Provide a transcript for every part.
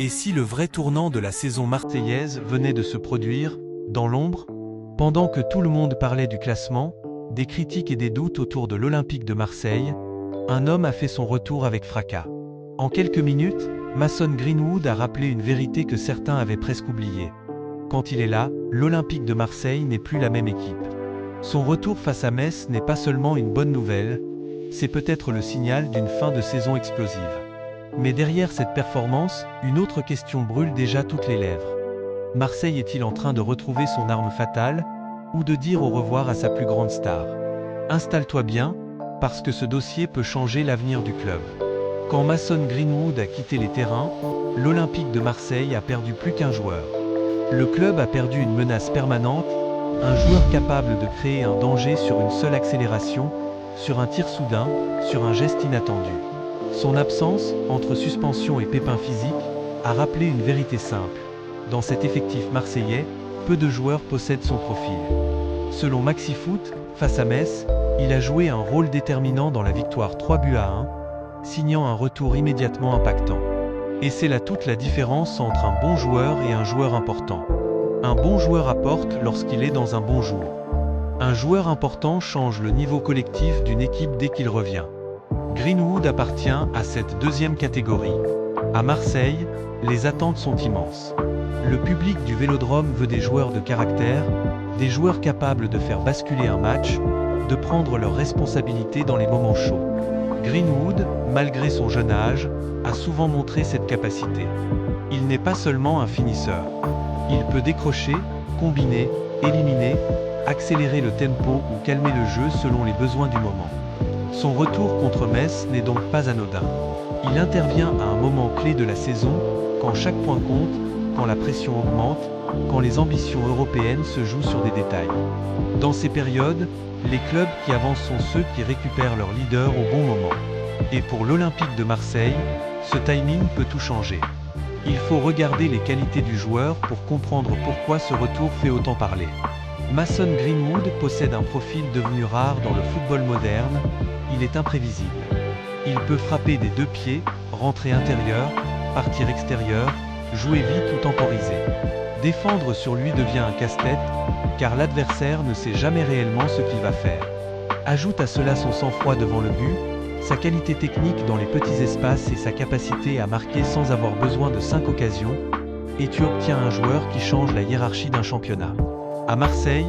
Et si le vrai tournant de la saison marseillaise venait de se produire, dans l'ombre? Pendant que tout le monde parlait du classement, des critiques et des doutes autour de l'Olympique de Marseille, un homme a fait son retour avec fracas. En quelques minutes, Mason Greenwood a rappelé une vérité que certains avaient presque oubliée. Quand il est là, l'Olympique de Marseille n'est plus la même équipe. Son retour face à Metz n'est pas seulement une bonne nouvelle, c'est peut-être le signal d'une fin de saison explosive. Mais derrière cette performance, une autre question brûle déjà toutes les lèvres. Marseille est-il en train de retrouver son arme fatale, ou de dire au revoir à sa plus grande star? Installe-toi bien, parce que ce dossier peut changer l'avenir du club. Quand Mason Greenwood a quitté les terrains, l'Olympique de Marseille a perdu plus qu'un joueur. Le club a perdu une menace permanente, un joueur capable de créer un danger sur une seule accélération, sur un tir soudain, sur un geste inattendu. Son absence, entre suspension et pépins physiques, a rappelé une vérité simple. Dans cet effectif marseillais, peu de joueurs possèdent son profil. Selon MaxiFoot, face à Metz, il a joué un rôle déterminant dans la victoire 3-1, signant un retour immédiatement impactant. Et c'est là toute la différence entre un bon joueur et un joueur important. Un bon joueur apporte lorsqu'il est dans un bon jour. Un joueur important change le niveau collectif d'une équipe dès qu'il revient. Greenwood appartient à cette deuxième catégorie. À Marseille, les attentes sont immenses. Le public du Vélodrome veut des joueurs de caractère, des joueurs capables de faire basculer un match, de prendre leurs responsabilités dans les moments chauds. Greenwood, malgré son jeune âge, a souvent montré cette capacité. Il n'est pas seulement un finisseur. Il peut décrocher, combiner, éliminer, accélérer le tempo ou calmer le jeu selon les besoins du moment. Son retour contre Metz n'est donc pas anodin. Il intervient à un moment clé de la saison, quand chaque point compte, quand la pression augmente, quand les ambitions européennes se jouent sur des détails. Dans ces périodes, les clubs qui avancent sont ceux qui récupèrent leur leader au bon moment. Et pour l'Olympique de Marseille, ce timing peut tout changer. Il faut regarder les qualités du joueur pour comprendre pourquoi ce retour fait autant parler. Mason Greenwood possède un profil devenu rare dans le football moderne, il est imprévisible. Il peut frapper des deux pieds, rentrer intérieur, partir extérieur, jouer vite ou temporiser. Défendre sur lui devient un casse-tête, car l'adversaire ne sait jamais réellement ce qu'il va faire. Ajoute à cela son sang-froid devant le but, sa qualité technique dans les petits espaces et sa capacité à marquer sans avoir besoin de 5 occasions, et tu obtiens un joueur qui change la hiérarchie d'un championnat. À Marseille,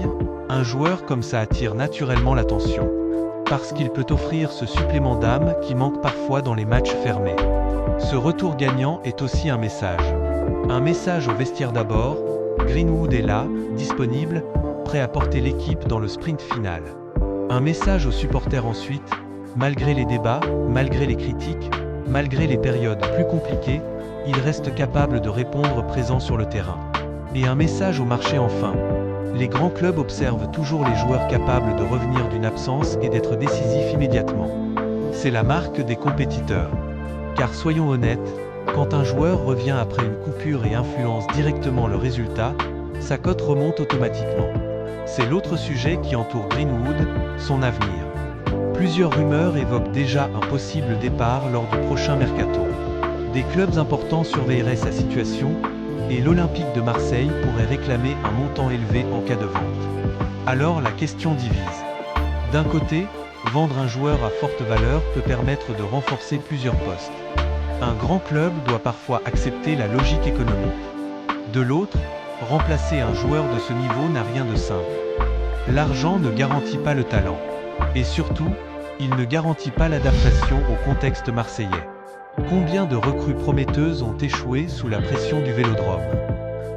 un joueur comme ça attire naturellement l'attention, parce qu'il peut offrir ce supplément d'âme qui manque parfois dans les matchs fermés. Ce retour gagnant est aussi un message. Un message au vestiaire d'abord, Greenwood est là, disponible, prêt à porter l'équipe dans le sprint final. Un message aux supporters ensuite, malgré les débats, malgré les critiques, malgré les périodes plus compliquées, il reste capable de répondre présent sur le terrain. Et un message au marché enfin. Les grands clubs observent toujours les joueurs capables de revenir d'une absence et d'être décisifs immédiatement. C'est la marque des compétiteurs. Car soyons honnêtes, quand un joueur revient après une coupure et influence directement le résultat, sa cote remonte automatiquement. C'est l'autre sujet qui entoure Greenwood, son avenir. Plusieurs rumeurs évoquent déjà un possible départ lors du prochain mercato. Des clubs importants surveilleraient sa situation, et l'Olympique de Marseille pourrait réclamer un montant élevé en cas de vente. Alors la question divise. D'un côté, vendre un joueur à forte valeur peut permettre de renforcer plusieurs postes. Un grand club doit parfois accepter la logique économique. De l'autre, remplacer un joueur de ce niveau n'a rien de simple. L'argent ne garantit pas le talent. Et surtout, il ne garantit pas l'adaptation au contexte marseillais. Combien de recrues prometteuses ont échoué sous la pression du Vélodrome?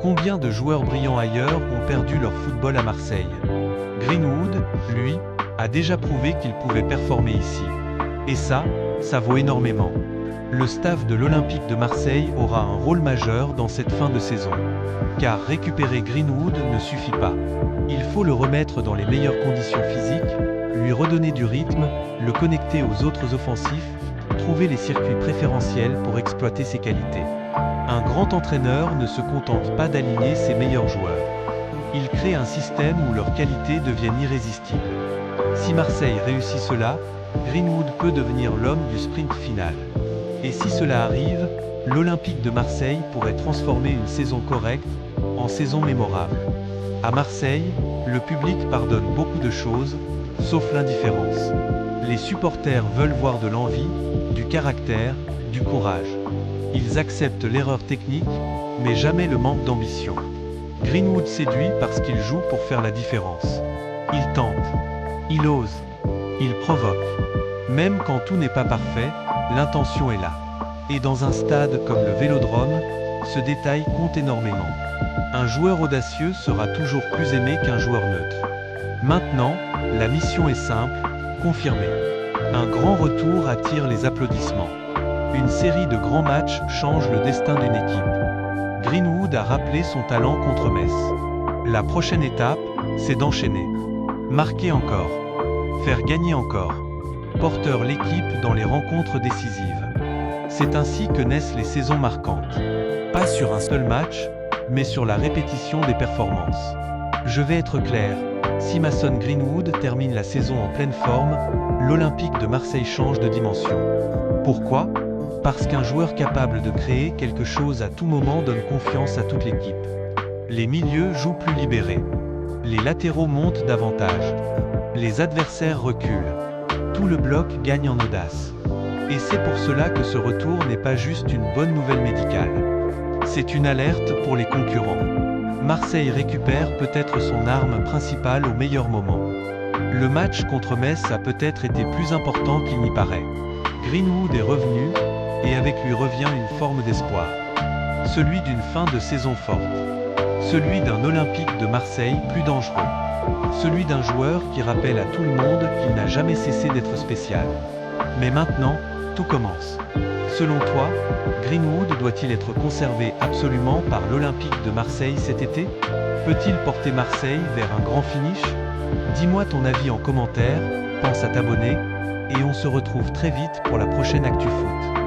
Combien de joueurs brillants ailleurs ont perdu leur football à Marseille? Greenwood, lui, a déjà prouvé qu'il pouvait performer ici. Et ça vaut énormément. Le staff de l'Olympique de Marseille aura un rôle majeur dans cette fin de saison. Car récupérer Greenwood ne suffit pas. Il faut le remettre dans les meilleures conditions physiques, lui redonner du rythme, le connecter aux autres offensifs, trouver les circuits préférentiels pour exploiter ses qualités. Un grand entraîneur ne se contente pas d'aligner ses meilleurs joueurs. Il crée un système où leurs qualités deviennent irrésistibles. Si Marseille réussit cela, Greenwood peut devenir l'homme du sprint final. Et si cela arrive, l'Olympique de Marseille pourrait transformer une saison correcte en saison mémorable. À Marseille, le public pardonne beaucoup de choses, sauf l'indifférence. Les supporters veulent voir de l'envie, du caractère, du courage. Ils acceptent l'erreur technique, mais jamais le manque d'ambition. Greenwood séduit parce qu'il joue pour faire la différence. Il tente, il ose, il provoque. Même quand tout n'est pas parfait, l'intention est là. Et dans un stade comme le Vélodrome, ce détail compte énormément. Un joueur audacieux sera toujours plus aimé qu'un joueur neutre. Maintenant, la mission est simple, confirmer. Un grand retour attire les applaudissements. Une série de grands matchs change le destin d'une équipe. Greenwood a rappelé son talent contre Metz. La prochaine étape, c'est d'enchaîner. Marquer encore. Faire gagner encore. Porteur l'équipe dans les rencontres décisives. C'est ainsi que naissent les saisons marquantes. Pas sur un seul match, mais sur la répétition des performances. Je vais être clair, si Mason Greenwood termine la saison en pleine forme, l'Olympique de Marseille change de dimension. Pourquoi ? Parce qu'un joueur capable de créer quelque chose à tout moment donne confiance à toute l'équipe. Les milieux jouent plus libérés. Les latéraux montent davantage. Les adversaires reculent. Tout le bloc gagne en audace. Et c'est pour cela que ce retour n'est pas juste une bonne nouvelle médicale. C'est une alerte pour les concurrents. Marseille récupère peut-être son arme principale au meilleur moment. Le match contre Metz a peut-être été plus important qu'il n'y paraît. Greenwood est revenu, et avec lui revient une forme d'espoir. Celui d'une fin de saison forte. Celui d'un Olympique de Marseille plus dangereux. Celui d'un joueur qui rappelle à tout le monde qu'il n'a jamais cessé d'être spécial. Mais maintenant, tout commence. Selon toi, Greenwood doit-il être conservé absolument par l'Olympique de Marseille cet été? Peut-il porter Marseille vers un grand finish? Dis-moi ton avis en commentaire, pense à t'abonner, et on se retrouve très vite pour la prochaine Actu Foot.